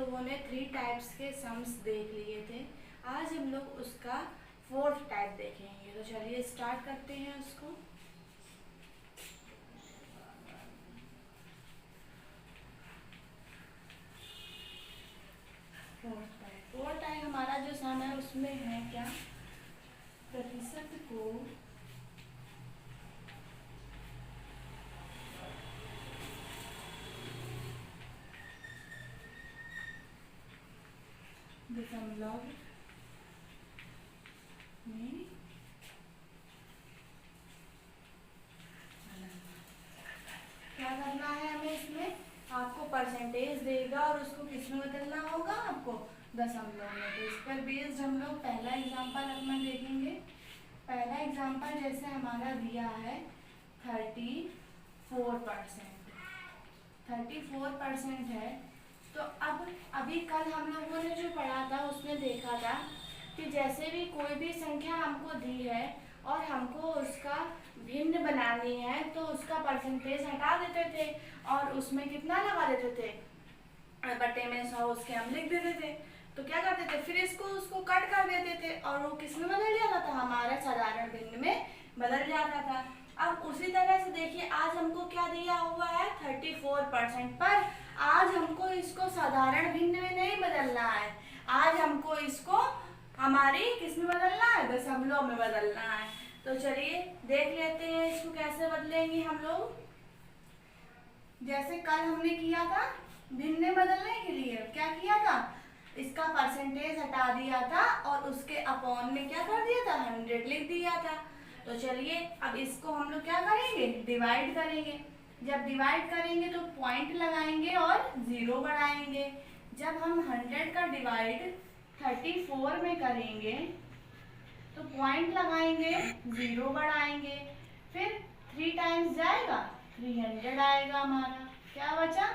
लोगों ने 3 टाइप्स के सम्स देख लिए थे। आज हम लोग उसका 4th टाइप देखेंगे। तो चलिए स्टार्ट करते हैं उसको। फोर्थ टाइप हमारा जो सम है उसमें है क्या, प्रतिशत को दशमलव में क्या करना है हमें, इसमें आपको परसेंटेज देगा और उसको किस में बदलना होगा, आपको दशमलव में। तो इस पर बेस्ड हम लोग पहला एग्जांपल अपना देखेंगे। पहला एग्जांपल जैसे हमारा दिया है 34%। 34% है। तो अब अभी कल हम लोगों ने जो पढ़ा था उसमें देखा था कि जैसे भी कोई भी संख्या हमको दी है और हमको उसका भिन्न बनानी है तो उसका परसेंटेज हटा देते थे और उसमें कितना लगा देते थे, बटे में 100 उसके हम लिख देते थे। तो क्या करते थे, फिर इसको उसको कट कर देते थे और वो किस में बदल जाता था, हमारा साधारण भिन्न में बदल जाता था। अब उसी तरह से देखिए आज हमको क्या दिया हुआ है 34%, पर आज हमको इसको साधारण भिन्न में नहीं बदलना है, आज हमको इसको हमारी किस में बदलना है, दशमलव में बदलना है। तो चलिए देख लेते हैं इसको कैसे बदलेंगे हम लोग। जैसे कल हमने किया था भिन्न में बदलने के लिए क्या किया था, इसका परसेंटेज हटा दिया था और उसके अपॉन में क्या कर दिया था, 100 लिख दिया था। तो चलिए अब इसको हम लोग क्या करेंगे, डिवाइड करेंगे। जब डिवाइड करेंगे तो पॉइंट लगाएंगे और 0 बढ़ाएंगे। जब हम 100 का डिवाइड 34 में करेंगे तो पॉइंट लगाएंगे, 0 बढ़ाएंगे, फिर 3 टाइम्स जाएगा 300 आएगा, हमारा क्या बचा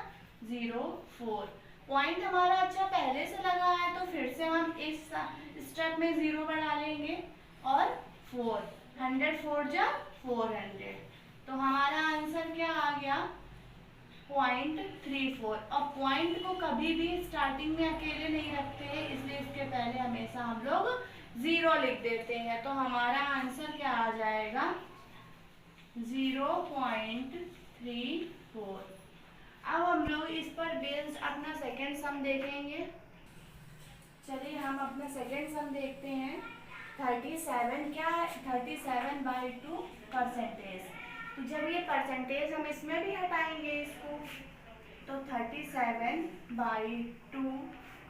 0 4। पॉइंट हमारा अच्छा पहले से लगा है तो फिर से हम इस स्टेप में 0 बढ़ा लेंगे और 4, 100 4 जा 400। तो हमारा आंसर क्या आ गया 0.34। और पॉइंट को कभी भी स्टार्टिंग में अकेले नहीं रखते हैं, इसलिए इसके पहले हमेशा हम लोग 0 लिख देते हैं। तो हमारा आंसर क्या आ जाएगा 0.34। अब हम लोग इस पर बेस्ड अपना सेकेंड सम देखेंगे। चलिए हम अपना सेकेंड सम देखते हैं। 37 क्या है, 37/2 परसेंटेज। तो जब ये परसेंटेज हम इसमें भी हटाएंगे इसको, तो 37/2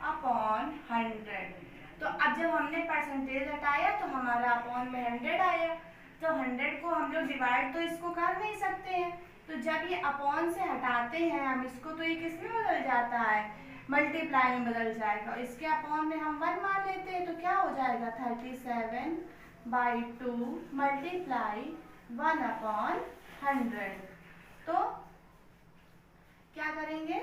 अपॉन 100। तो अब जब हमने परसेंटेज हटाया तो हमारा अपॉन में 100 आया। तो 100 को हम लोग डिवाइड तो इसको कर नहीं सकते हैं, तो जब ये अपॉन से हटाते हैं हम इसको तो ये किस में बदल जाता है, मल्टीप्लाई में बदल जाएगा। इसके अपॉन में हम 1 मान लेते हैं तो क्या हो जाएगा 37/2 मल्टीप्लाई 1/100। तो क्या करेंगे,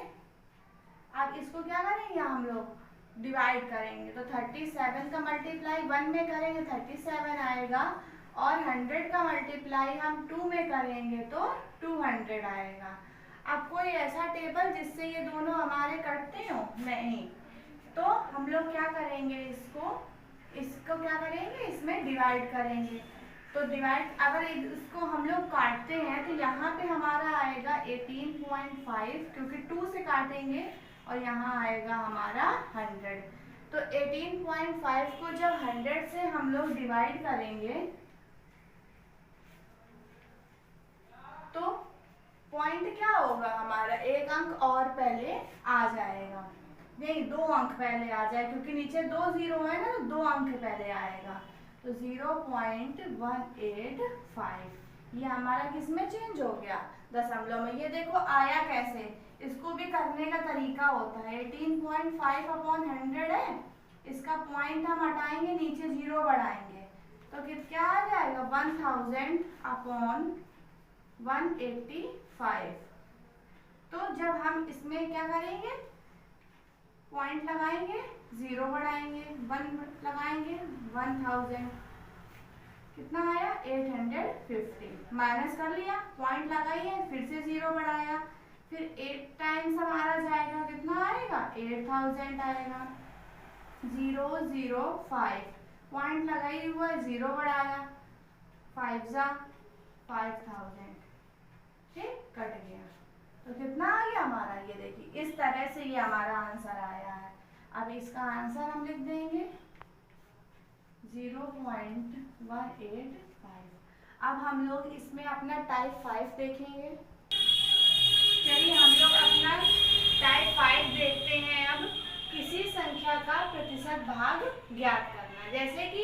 अब इसको क्या करेंगे हम लोग डिवाइड करेंगे। तो 37 का मल्टीप्लाई 1 में करेंगे 37 आएगा और 100 का मल्टीप्लाई हम 2 में करेंगे तो 200 आएगा। अब कोई ऐसा टेबल जिससे ये दोनों हमारे कटते हो, नहीं, तो हम लोग क्या करेंगे इसको क्या करेंगे, इसमें डिवाइड करेंगे। तो डिवाइड अगर इसको हम लोग काटते हैं तो यहाँ पे हमारा आएगा 18.5, क्योंकि 2 से काटेंगे, और यहाँ आएगा हमारा 100। तो 18.5 को जब 100 से हम लोग डिवाइड करेंगे तो पॉइंट क्या होगा, हमारा एक अंक और पहले आ जाएगा, नहीं 2 अंक पहले आ जाए, क्योंकि नीचे 2 0 है ना, तो 2 अंक पहले आएगा। तो 0.185 ये हमारा किस में चेंज हो गया, दशमलव में। ये देखो आया कैसे, इसको भी करने का तरीका होता है। 18.5 अपॉन 100 है, इसका पॉइंट हम हटाएंगे, नीचे 0 बढ़ाएंगे, तो क्या आ जाएगा 1000 अपॉन 185। तो जब हम इसमें क्या करेंगे, पॉइंट लगाएंगे, 0 बढ़ाएंगे, 1 लगाएंगे, 1000, कितना आया 850, माइनस कर लिया, पॉइंट लगाइए, फिर से 0 बढ़ाया, फिर 8 टाइम्स हमारा जाएगा, कितना आएगा 8000 आएगा। 005 पॉइंट लगाई हुआ है, 0 बढ़ाया, 5 जा 5000, ठीक, कट गया। तो कितना आ गया हमारा, ये देखिए इस तरह से ये हमारा आंसर आया है। अब इसका आंसर हम लिख देंगे 0.185। अब हम लोग इसमें अपना टाइप 5 देखेंगे। चलिए हम लोग अपना टाइप 5 देखते हैं। अब किसी संख्या का प्रतिशत भाग ज्ञात करना। जैसे कि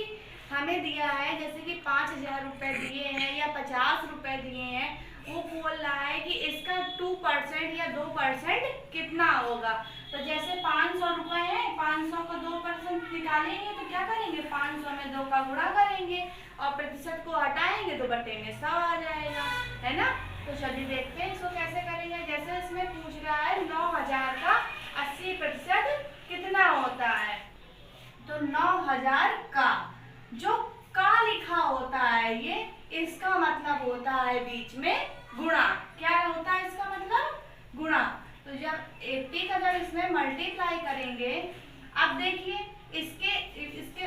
हमें दिया है, जैसे कि 5000 रुपये दिए हैं या 50 रुपये दिए हैं, वो बोल रहा है कि इसका 2% या 2% कितना होगा। तो जैसे 500 रुपये है, 500 का 2% निकालेंगे तो क्या करेंगे, 500 में 2 का गुणा करेंगे और प्रतिशत को हटाएंगे तो बटे में 100 आ जाएगा, है ना। तो चलिए देखते हैं इसको कैसे करेंगे। जैसे इसमें पूछ रहा है 9000 का 80% कितना होता है, तो 9000 का जो का लिखा होता है ये, इसका मतलब होता है बीच में गुणा। क्या होता है इसका मतलब, गुणा। तो जब 80 का जब इसमें मल्टीप्लाई करेंगे, अब देखिए इसके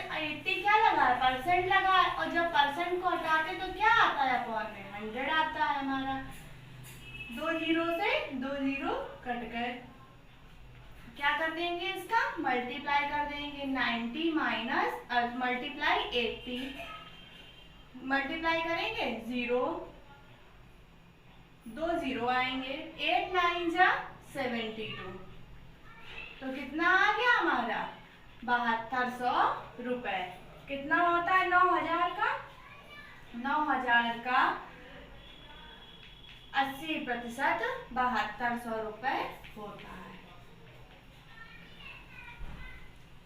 80 क्या लगा है, परसेंट लगा है, और जब परसेंट को हटाते तो क्या आता है, अपॉन में 100 आता है हमारा। 2 जीरो से 2 जीरो कट गए, क्या कर देंगे, इसका मल्टीप्लाई कर देंगे। 90 माइनस मल्टीप्लाई 80, मल्टीप्लाई करेंगे 0, 2 जीरो आएंगे, 8 9 जा 72, तो कितना आ गया हमारा 7200 रुपए। कितना होता है 9000 का, 9000 का 80% 7200 रुपए होता है।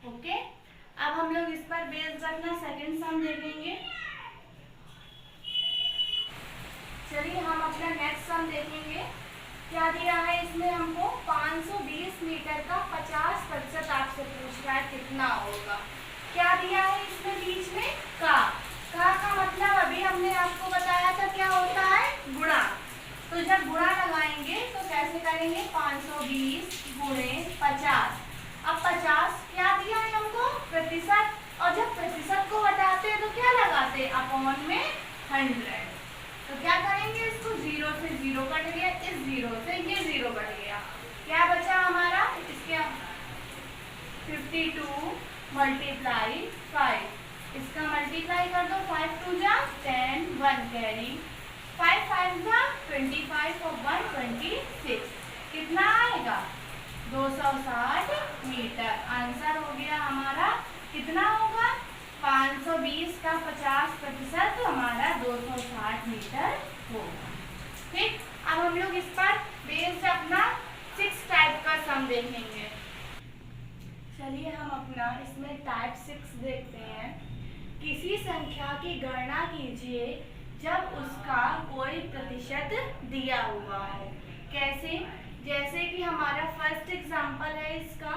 ओके, अब हम लोग इस पर बेस रखना सेकंड सम देखेंगे। चलिए हम अपना नेक्स्ट सम देखेंगे। क्या दिया है इसमें हमको, 520 मीटर का 50% आपसे पूछ रहा है कितना होगा। क्या दिया है इसमें बीच में, का मतलब अभी हमने आपको बताया था क्या होता है, गुणा। तो जब गुणा लगाएंगे तो कैसे करेंगे, 520 गुणे 50। अब 50 क्या दिया है हमको, प्रतिशत, और जब प्रतिशत को हटाते हैं तो क्या लगाते हैं, अपॉन में 100। तो क्या करेंगे, इसको 0 से 0 कट गया, इस 0 से ये 0 कट गया, क्या बचा हमारा, इसके 52 मल्टीप्लाई 5, इसका मल्टीप्लाई कर दो, 5 2 जा 10, 1 कैरी, 5 5 जा 25 और 1 26, कितना आएगा 260 मीटर। आंसर हो गया हमारा, कितना होगा 520 का 50% हमारा 260 मीटर होगा। ठीक, अब हम लोग इस पर बेस्ड अपना 6 टाइप का सम देखेंगे। चलिए हम अपना इसमें टाइप 6 देखते हैं। किसी संख्या की गणना कीजिए जब उसका कोई प्रतिशत दिया हुआ है। कैसे, जैसे कि हमारा फर्स्ट एग्जांपल है इसका,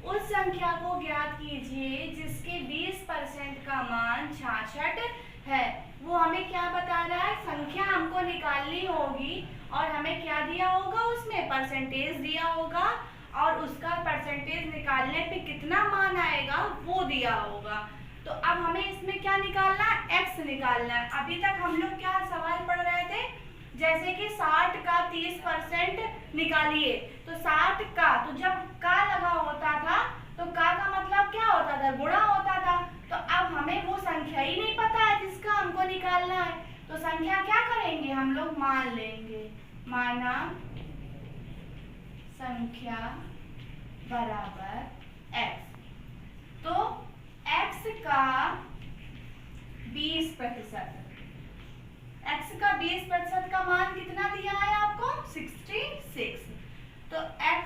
उस संख्या को ज्ञात कीजिए जिसके 20% का मान 66 है। वो हमें क्या बता रहा है, संख्या हमको निकालनी होगी और हमें क्या दिया होगा, उसमें परसेंटेज दिया होगा और उसका परसेंटेज निकालने पे कितना मान आएगा वो दिया होगा। तो अब हमें इसमें क्या निकालना है, x निकालना है। अभी तक हम लोग क्या सवाल पढ़ रहे थे, जैसे कि 60 का 30% निकालिए, तो 60 का, तो जब का लगा होता था तो का मतलब क्या होता था, गुणा होता था। तो अब हमें वो संख्या ही नहीं पता है जिसका हमको निकालना है, तो संख्या क्या करेंगे, हम लोग मान लेंगे, माना संख्या बराबर x। तो x का 20%, x का 20% का मान कितना दिया है आपको, 66। तो x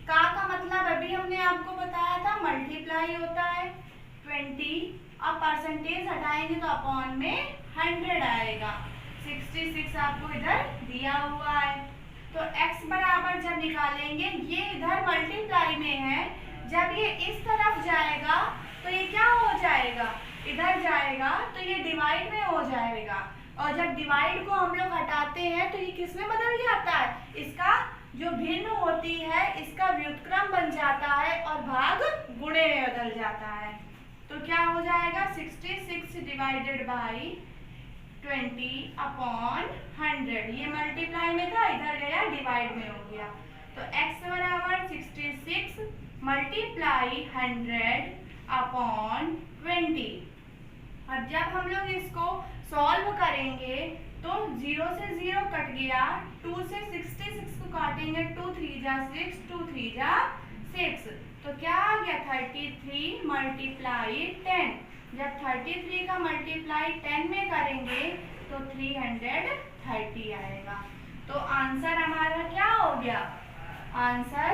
का मतलब अभी हमने आपको बताया था मल्टीप्लाई होता है 20 और परसेंटेज हटाएंगे तो अपॉन में 100 आएगा। 66 आपको इधर दिया हुआ है। तो x बराबर जब निकालेंगे, ये इधर मल्टीप्लाई में है, जब ये इस तरफ जाएगा तो ये क्या हो जाएगा, इधर जाएगा तो ये डिवाइड में हो जाएगा, और जब डिवाइड को हम लोग हटाते हैं तो ये किस में बदल जाता है, इसका जो भिन्न होती है इसका व्युत्क्रम बन जाता है और भाग गुणे में बदल जाता है। तो क्या हो जाएगा 66 डिवाइडेड बाई 20 अपॉन 100। ये मल्टीप्लाई में था, इधर गया डिवाइड में हो गया। तो x बराबर 66 मल्टीप्लाई 100 अपॉन 20। अब जब हम लोग इसको सॉल्व करेंगे तो 0 से 0 कट गया, 2 से 66 को काटेंगे, 2 3 जा 6, 2 3 जा 6, तो क्या आ गया 33 मल्टीप्लाई 10। जब 33 का मल्टीप्लाई 10 में करेंगे तो 330 आएगा। तो आंसर हमारा क्या हो गया, आंसर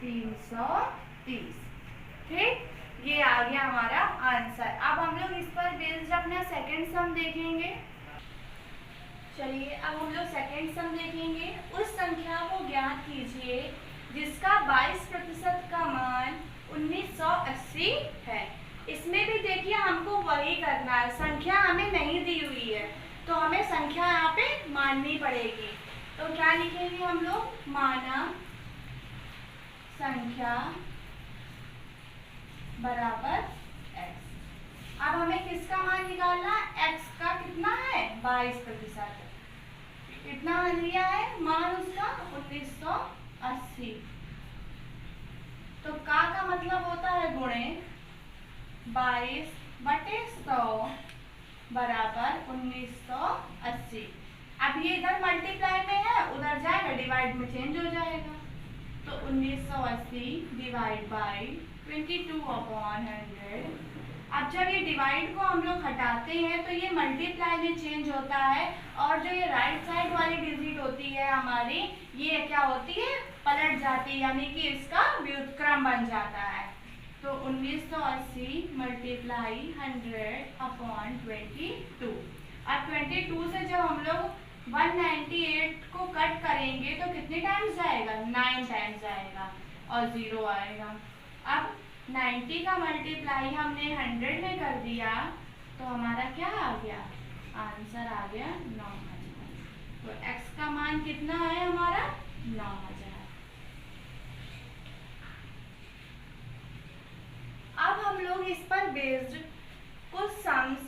330। ठीक, ये आ गया हमारा आंसर। अब हम लोग इस पर बेस्ड अपना सेकंड सम देखेंगे। चलिए अब हम लोग सेकंड सम देखेंगे। उस संख्या को ज्ञात कीजिए जिसका 22% का मान 1980 है। इसमें भी देखिए हमको वही करना है, संख्या हमें नहीं दी हुई है तो हमें संख्या यहाँ पे माननी पड़ेगी। तो क्या लिखेंगे हम लोग, माना संख्या बराबर x। अब हमें किसका मान निकालना है, x का कितना है 22%। कितना लिया है मान उसका 1980। तो का मतलब होता है गुणे 22/100 बराबर 1980। अब ये इधर मल्टीप्लाई में है, उधर जाएगा डिवाइड में चेंज हो जाएगा। तो 1980 डिवाइड बाई 22 अपॉन 100। अब जब ये डिवाइड को हम लोग हटाते हैं तो ये मल्टीप्लाई में चेंज होता है और जो ये राइट साइड वाली डिजिट होती है हमारी, ये क्या होती है पलट जाती है, यानी कि इसका व्युत्क्रम बन जाता है। तो 1980 मल्टीप्लाई 100 अपॉन 22। अब 22 से जब हम लोग 198 को कट करेंगे तो कितने टाइम्स जाएगा, 9 टाइम्स जाएगा और 0 आएगा। अब 90 का मल्टीप्लाई हमने 100 में कर दिया तो हमारा क्या आ गया, आंसर आ गया 9000। तो x का मान कितना है हमारा 9000। अब हम लोग इस पर बेस्ड कुछ सम्स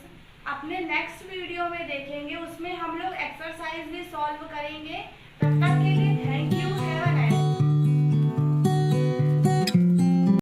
अपने नेक्स्ट वीडियो में देखेंगे। उसमें हम लोग एक्सरसाइज भी सॉल्व करेंगे